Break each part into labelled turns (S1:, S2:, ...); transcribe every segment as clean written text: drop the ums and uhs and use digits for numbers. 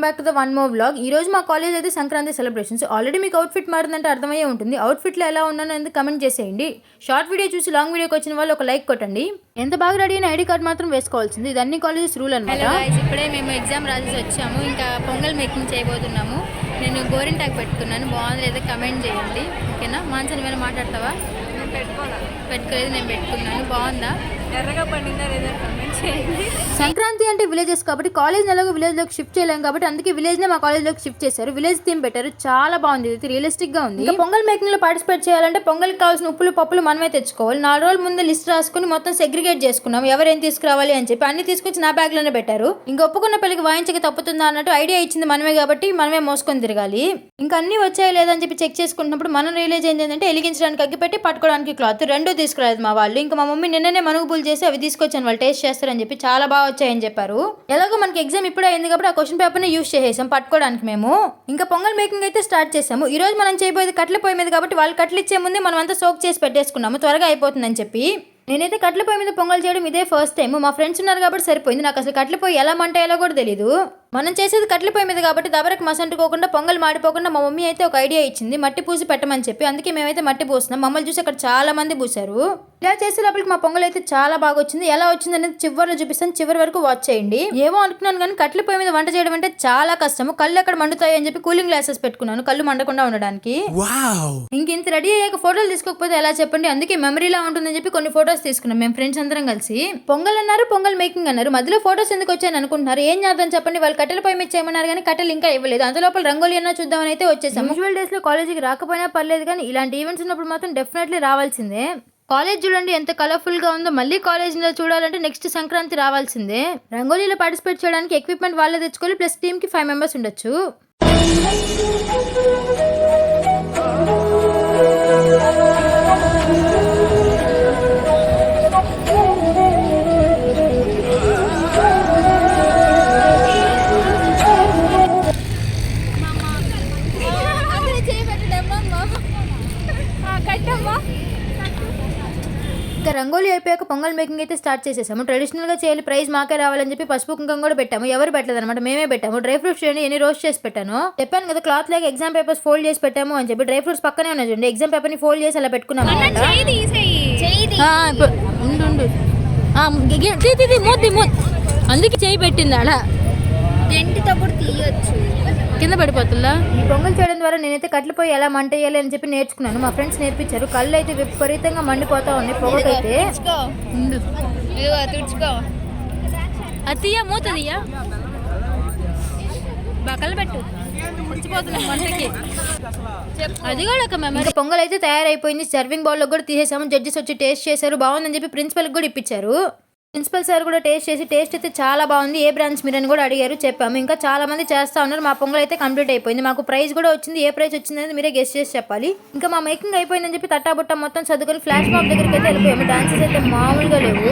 S1: Back to the one more vlog. ఈ రోజు మా కాలేజ్ అయితే సంక్రాంతి సెలబ్రేషన్స్. ఆల్రెడీ మీకు అవుట్ఫిట్ మారిందంటే అర్థమయ్యే ఉంటుంది. అవుట్ఫిట్లో ఎలా ఉన్నానో ఎందుకు కమెంట్ చేసేయండి. షార్ట్ వీడియో చూసి లాంగ్ వీడియోకి వచ్చిన వాళ్ళు ఒక లైక్ కొట్టండి. ఎంత బాగా రెడీ అయిన ఐడి కార్డ్ మాత్రం వేసుకోవాల్సింది. ఇది అన్ని కాలేజెస్ రూల్ అనమాట.
S2: ఇప్పుడే మేము ఎగ్జామ్ రాసేసి వచ్చాము. ఇంకా పొంగల్ మేకింగ్ చేయబోతున్నాము. నేను గోరింటాకు పెట్టుకున్నాను. బాగుంది లేదా కమెంట్ చేయండి. ఓకేనా? మాన్సన్ ఏమైనా మాట్లాడతావా? పెట్టుకోలేదు, నేను పెట్టుకున్నాను. బాగుందా? ఎర్రగా పండిందా లేదా కమెంట్ చేయండి.
S1: సంక్రాంతి అంటే విలేజెస్ కాబట్టి కాలేజ్ ఎలాగో విలేజ్లోకి షిఫ్ట్ చేయలేం కాబట్టి అందుకే విలేజ్నే మా కాలేజ్లోకి షిఫ్ట్ చేశారు. విలేజ్ థీమ్ పెట్టారు. చాలా బాగుంది. ఇది రియలిస్టిక్గా ఉంది. ఇంకా పొంగల్ మేకింగ్లో పార్టిసిపేట్ చేయాలంటే పొంగల్కి కావాల్సిన ఉప్పులు పప్పులు మనమే తెచ్చుకోవాలి. 4 రోజుల ముందే లిస్ట్ రాసుకుని మొత్తం సెగ్రిగేట్ చేసుకున్నాం. ఎవరేం తీసుకురావాలి అని చెప్పి అన్ని తీసుకొచ్చి నా బ్యాగ్లోనే పెట్టారు. ఇంకా ఒప్పుకున్న పెళ్లికి వాయించక తప్పుతుందా అన్నట్టు ఐడియా ఇచ్చింది మనమే కాబట్టి మనమే మోసుకొని తిరగాలి. ఇంకా అన్ని వచ్చాయి లేదని చెప్పి చెక్ చేసుకుంటున్నప్పుడు మనం రియలైజ్ ఏంటంటే ఎలిగించడానికి అగ్గిపెట్టి పట్టుకోవడానికి క్లాత్ రెండూ తీసుకురాలేదు మా వాళ్ళు. ఇంకా మా మమ్మీ నిన్ననే మనుగుబులు చేసి అవి తీసుకొచ్చాను. వాళ్ళు టేస్ట్ చేస్తారని చెప్పి చాలా బాగా వచ్చాయని చెప్పారు. ఎలాగో మనకి ఎగ్జామ్ ఇప్పుడే అయింది కాబట్టి ఆ క్వశ్చన్ పేపర్ని యూజ్ చేసేసాం పట్టుకోవడానికి. మేము ఇంకా పొంగల్ మేకింగ్ అయితే స్టార్ట్ చేసాము. ఈ రోజు మనం చేయబోయేది కట్ల పొయ్యి మీద కాబట్టి వాళ్ళు కట్లు ఇచ్చే ముందే మనం అంతా సోక్ చేసి పెట్టేసుకున్నాము త్వరగా అయిపోతుందని చెప్పి. నేనైతే కట్ల పొయ్యి మీద పొంగల్ చేయడం ఇదే ఫస్ట్ టైం. మా ఫ్రెండ్స్ ఉన్నారు కాబట్టి సరిపోయింది. నాకు అసలు కట్ల పొయ్యి ఎలా మంటాయో కూడా తెలియదు. మనం చేసేది కట్ల పొయ్యి మీద కాబట్టి దబరకు మసంటుకోకుండా పొంగల్ మాడిపోకుండా మా మమ్మీ అయితే ఒక ఐడియా ఇచ్చింది మట్టి పూసి పెట్టమని చెప్పి. అందుకే మేమైతే మట్టి పూసినాం. మమ్మల్ని చూసి అక్కడ చాలా మంది పూసారు. ఇలా చేసేటప్పటికి మా పొంగల్ అయితే చాలా బాగా వచ్చింది. ఎలా వచ్చింది అనేది చివరిలో చూపిస్తాను. చివరి వరకు వాచ్ చేయండి. ఏమో అనుకున్నాను కానీ కట్ల పొయ్యి మీద వంట చేయడం అంటే చాలా కష్టము. కళ్ళు ఎక్కడ మండుతాయి అని చెప్పి కూలింగ్ గ్లాసెస్ పెట్టుకున్నాను కళ్ళు మండకుండా ఉండడానికి. ఇంత రెడీ అయ్యాక ఫోటోలు తీసుకోకపోతే ఎలా చెప్పండి. అందుకే మెమరీలా ఉంటుందని చెప్పి కొన్ని ఫోటోస్ తీసుకున్నాం మేము ఫ్రెండ్స్ అందరం కలిసి. పొంగల్ అన్నారు, పొంగల్ మేకింగ్ అన్నారు. మధ్యలో ఫోటోస్ ఎందుకు వచ్చాయని అనుకుంటున్నారు. ఏం చేద్దాం చెప్పండి. వాళ్ళు కట్టెల పొయ్యి మీద చేయమన్నారు కానీ కట్టెలు ఇంకా ఇవ్వలేదు. అంతలోపల రంగోలీ అన్నా చూద్దామని అయితే వచ్చేసాం. యూజువల్ డేస్ లో కాలేజీకి రాకపోయినా పర్లేదు కానీ ఇలాంటి ఈవెంట్స్ ఉన్నప్పుడు మాత్రం డెఫినెట్లీ రావాల్సిందే. కాలేజ్ చూడండి ఎంత కలర్ఫుల్ గా ఉందో. మళ్ళీ కాలేజీలో చూడాలంటే నెక్స్ట్ సంక్రాంతి రావాల్సిందే. రంగోలీలో పార్టిసిపేట్ చేయడానికి ఎక్విప్మెంట్ వాళ్ళే తెచ్చుకోవాలి. ప్లస్ టీమ్ కి 5 మెంబర్స్ ఉండొచ్చు. ఇంకా రంగోలీ అయిపోయాక పొంగల్ మేకింగ్ అయితే స్టార్ట్ చేసేసాము. ట్రెడిషనల్ గా చేయాలి, ప్రైజ్ మాకే రావాలని చెప్పి పసుపు కుంకం కూడా పెట్టాము. ఎవరు పెట్టలేదు అనమాట, మేమే పెట్టాము. డ్రై ఫ్రూట్స్ చూడండి ఎన్ని రోస్ట్ చేసి పెట్టాను. చెప్పాను కదా క్లాత్ లేక ఎగ్జామ్ పేపర్స్ ఫోల్డ్ చేసి పెట్టాము అని చెప్పి. డ్రై ఫ్రూట్స్ పక్కనే ఉన్నాయి చూడండి. ఎగ్జామ్ పేపర్ ని ఫోల్డ్ చేసి అలా పెట్టుకున్నాము. అందుకే చేయి పెట్టింది ఆడ. కింద పడిపోతుందా? ఈ పొంగల్ చేయడం ద్వారా నేనైతే కట్లు పోయి ఎలా మంట వేయాలి అని చెప్పి నేర్చుకున్నాను. మా ఫ్రెండ్స్ నేర్పించారు. కళ్ళు అయితే విపరీతంగా మండిపోతా ఉన్నాయి పొగకైతే. అతియా మూతదియా బకలు పెట్టు. అది కూడా ఒక మెమరీ. పొంగల్ అయితే తయారైపోయింది. సర్వింగ్ బౌల్లో కూడా తీసేసాము. జడ్జెస్ వచ్చి టేస్ట్ చేశారు. బాగుందని చెప్పి ప్రిన్సిపల్కి కూడా ఇప్పించారు. ప్రిన్సిపల్ సార్ కూడా టేస్ట్ చేసి టేస్ట్ అయితే చాలా బాగుంది, ఏ బ్రాంచ్ మీరని కూడా అడిగారు. చెప్పాము. ఇంకా చాలా మంది చేస్తా ఉన్నారు. మా పొంగల్ అయితే కంప్లీట్ అయిపోయింది. మాకు ప్రైజ్ కూడా వచ్చింది. ఏ ప్రైజ్ వచ్చిందని మీరే గెస్ట్ చేసి చెప్పాలి. ఇంకా మా మేకింగ్ అయిపోయిందని చెప్పి తట్టాబుట్ట మొత్తం చదువుకొని ఫ్లాష్ మాప్ దగ్గరికి అయితే వెళ్ళిపోయాము. డాన్సెస్ అయితే మామూలుగా లేవు.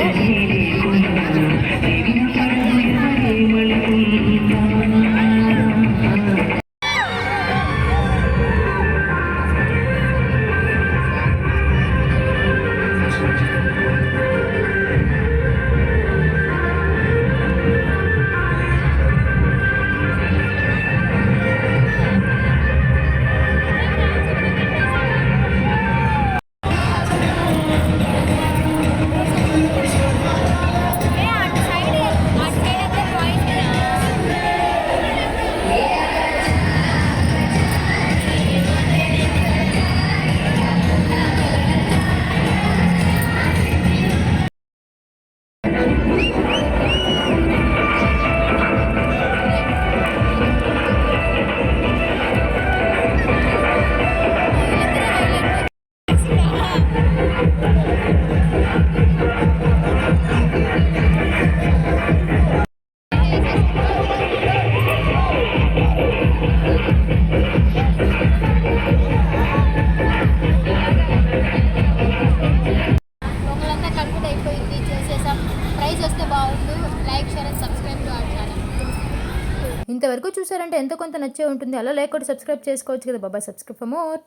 S1: ఇంతవరకు చూసారంటే ఎంతో కొంత నచ్చే ఉంటుంది. అలా లేకపోతే సబ్స్క్రైబ్ చేసుకోవచ్చు కదా బాబా. Subscribe for more.